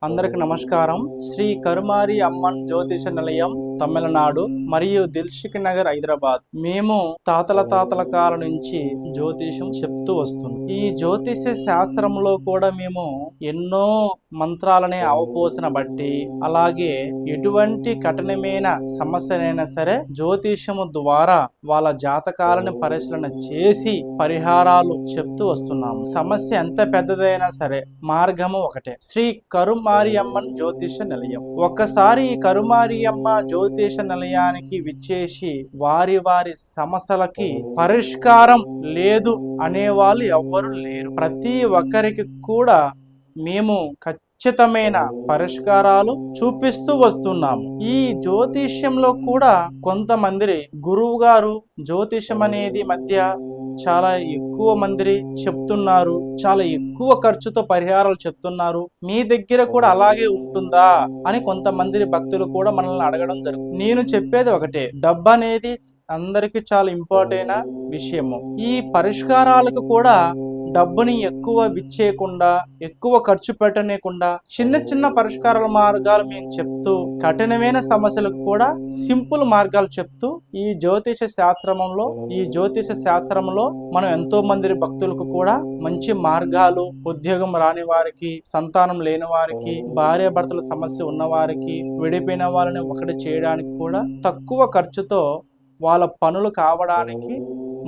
అందరికి నమస్కారం. శ్రీ కరుమారి అమ్మన్ జ్యోతిష నిలయం, తమిళనాడు మరియు దిల్సుఖ్ నగర్, హైదరాబాద్. మేము తాతల కాలం నుంచి జ్యోతిషం చెప్తూ వస్తున్నాం. ఈ జ్యోతిష శాస్త్రంలో కూడా మేము ఎన్నో మంత్రాలని అవపోసిన బట్టి, అలాగే ఎటువంటి కఠినమైన సమస్యనైనా సరే జ్యోతిషము ద్వారా వాళ్ళ జాతకాలను పరిశీలన చేసి పరిహారాలు చెప్తూ వస్తున్నాము. సమస్య ఎంత పెద్దదైనా సరే మార్గము ఒకటే, శ్రీ కరుమారి అమ్మన్ జ్యోతిష నిలయం. ఒక్కసారి ఈ కరుమారి అమ్మ జ్యోతిష నిలయానికి విచ్చేసి వారి సమస్యలకి పరిష్కారం లేదు అనేవాళ్ళు ఎవ్వరు లేరు. ప్రతి ఒక్కరికి కూడా మేము ఖచ్చితమైన పరిష్కారాలు చూపిస్తూ వస్తున్నాము. ఈ జ్యోతిష్యంలో కూడా కొంతమంది గురువు గారు జ్యోతిషం అనేది మధ్య చాలా ఎక్కువ మంది చెప్తున్నారు, చాలా ఎక్కువ ఖర్చుతో పరిహారాలు చెప్తున్నారు, మీ దగ్గర కూడా అలాగే ఉంటుందా అని కొంతమంది భక్తులు కూడా మనల్ని అడగడం జరుగుతుంది. నేను చెప్పేది ఒకటే, డబ్బు అనేది అందరికి చాలా ఇంపార్టెంట్ విషయము. ఈ పరిష్కారాలకు కూడా డబ్బుని ఎక్కువ విచ్చేయకుండా, ఎక్కువ ఖర్చు పెట్టనేకుండా చిన్న చిన్న పరిష్కారాల మార్గాలు మేము చెప్తూ, కఠినమైన సమస్యలకు కూడా సింపుల్ మార్గాలు చెప్తూ ఈ జ్యోతిష శాస్త్రంలో మనం ఎంతో మంది భక్తులకు కూడా మంచి మార్గాలు, ఉద్యోగం రాని వారికి, సంతానం లేని వారికి, భార్యాభర్తల సమస్య ఉన్న వారికి, విడిపోయిన వాళ్ళని ఒకటి చేయడానికి కూడా తక్కువ ఖర్చుతో వాళ్ళ పనులు కావడానికి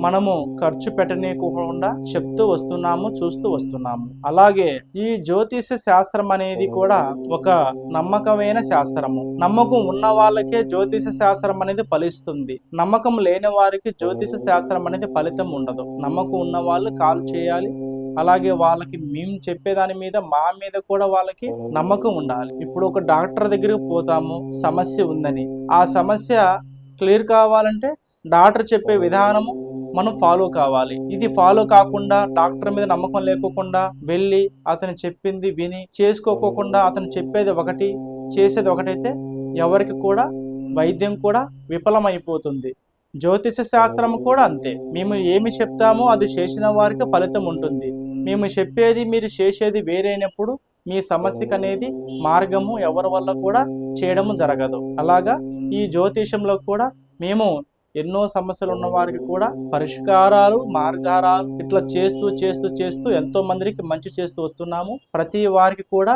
మనము ఖర్చు పెట్టనీయకుండా చెప్తూ వస్తున్నాము, చూస్తూ వస్తున్నాము. అలాగే ఈ జ్యోతిష శాస్త్రం అనేది కూడా ఒక నమ్మకమైన శాస్త్రము. నమ్మకం ఉన్న వాళ్ళకే జ్యోతిష శాస్త్రం అనేది ఫలిస్తుంది. నమ్మకం లేని వారికి జ్యోతిష శాస్త్రం అనేది ఫలితం ఉండదు. నమ్మకం ఉన్న వాళ్ళు కాల్ చేయాలి. అలాగే వాళ్ళకి మేము చెప్పేదాని మీద, మా మీద కూడా వాళ్ళకి నమ్మకం ఉండాలి. ఇప్పుడు ఒక డాక్టర్ దగ్గరికి పోతాము, సమస్య ఉందని. ఆ సమస్య క్లియర్ కావాలంటే డాక్టర్ చెప్పే విధానము మనం ఫాలో కావాలి. ఇది ఫాలో కాకుండా, డాక్టర్ మీద నమ్మకం లేకోకుండా వెళ్ళి అతను చెప్పింది విని చేసుకోకుండా అతను చెప్పేది ఒకటి చేసేది ఒకటైతే ఎవరికి కూడా వైద్యం కూడా విఫలమైపోతుంది. జ్యోతిష శాస్త్రం కూడా అంతే. మేము ఏమి చెప్తామో అది చేసిన వారికి ఫలితం ఉంటుంది. మేము చెప్పేది మీరు చేసేది వేరైనప్పుడు మీ సమస్యకు అనేది మార్గము ఎవరి వల్ల కూడా చేయడము జరగదు. అలాగా ఈ జ్యోతిషంలో కూడా మేము ఎన్నో సమస్యలు ఉన్న వారికి కూడా పరిష్కారాలు, మార్గాలు ఇట్లా చేస్తూ ఎంతో మందికి మంచి చేస్తూ వస్తున్నాము. ప్రతి వారికి కూడా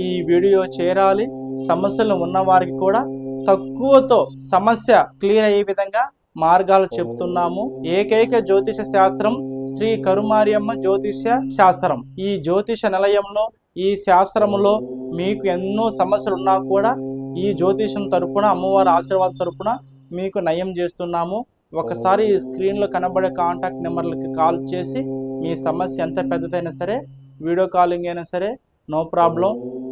ఈ వీడియో చేరాలి. సమస్యలు ఉన్న వారికి కూడా తక్కువతో సమస్య క్లియర్ అయ్యే విధంగా మార్గాలు చెప్తున్నాము. ఏకైక జ్యోతిష శాస్త్రం శ్రీ కరుమారి అమ్మ జ్యోతిష శాస్త్రం. ఈ జ్యోతిష నిలయంలో, ఈ శాస్త్రంలో మీకు ఎన్నో సమస్యలు ఉన్నా కూడా ఈ జ్యోతిషం తరపున, అమ్మవారి ఆశీర్వాదం తరపున మీకు నయం చేస్తున్నాము. ఒకసారి స్క్రీన్లో కనబడే కాంటాక్ట్ నెంబర్లకి కాల్ చేసి మీ సమస్య ఎంత పెద్దదైనా సరే, వీడియో కాలింగ్ అయినా సరే నో ప్రాబ్లం.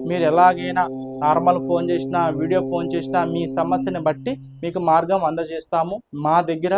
మీరు ఎలాగైనా నార్మల్ ఫోన్ చేసినా, వీడియో ఫోన్ చేసినా మీ సమస్యని బట్టి మీకు మార్గం అందజేస్తాము. మా దగ్గర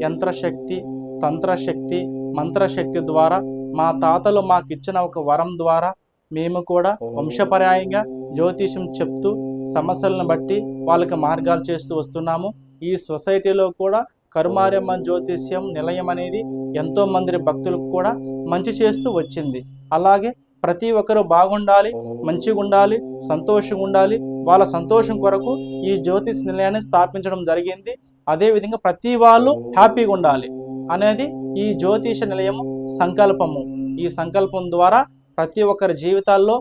యంత్రశక్తి, తంత్రశక్తి, మంత్రశక్తి ద్వారా, మా తాతలు మాకు ఇచ్చిన ఒక వరం ద్వారా మేము కూడా వంశపర్యాయంగా జ్యోతిషం చెప్తూ సమస్యలను బట్టి వాళ్ళకి మార్గాలు చేస్తూ వస్తున్నాము. ఈ సొసైటీలో కూడా కరుమారి అమ్మ జ్యోతిష్యం నిలయం అనేది ఎంతో మంది భక్తులకు కూడా మంచి చేస్తూ వచ్చింది. అలాగే ప్రతి ఒక్కరు బాగుండాలి, మంచిగా ఉండాలి, సంతోషంగా ఉండాలి. వాళ్ళ సంతోషం కొరకు ఈ జ్యోతిష్ నిలయాన్ని స్థాపించడం జరిగింది. అదేవిధంగా ప్రతి వాళ్ళు హ్యాపీగా ఉండాలి అనేది ఈ జ్యోతిష నిలయం సంకల్పము. ఈ సంకల్పం ద్వారా ప్రతి ఒక్కరి జీవితాల్లో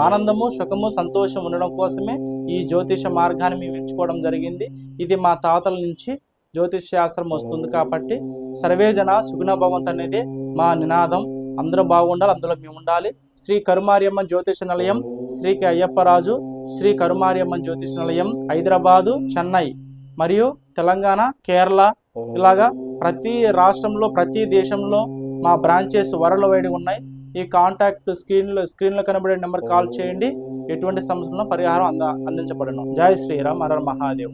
ఆనందము, సుఖము, సంతోషం ఉండడం కోసమే ఈ జ్యోతిష మార్గాన్ని మేము ఎంచుకోవడం జరిగింది. ఇది మా తాతల నుంచి జ్యోతిష శాస్త్రం వస్తుంది కాబట్టి సర్వేజన సుగుణ భవంతు అనేది మా నినాదం. అందరూ బాగుండాలి, అందులో మేము ఉండాలి. శ్రీ కరుమారి అమ్మ జ్యోతిష నిలయం, శ్రీ కె అయ్యప్పరాజు శ్రీ కరుమారి అమ్మ జ్యోతిష నిలయం, హైదరాబాదు, చెన్నై మరియు తెలంగాణ, కేరళ, ఇలాగా ప్రతి రాష్ట్రంలో, ప్రతి దేశంలో మా బ్రాంచెస్ వరల్డ్ ఉన్నాయి. ఈ కాంటాక్ట్ స్క్రీన్లో కనబడే నెంబర్ కాల్ చేయండి. ఎటువంటి సమస్యలను పరిహారం అందించబడను. జై శ్రీరామ్, హర మహాదేవ్.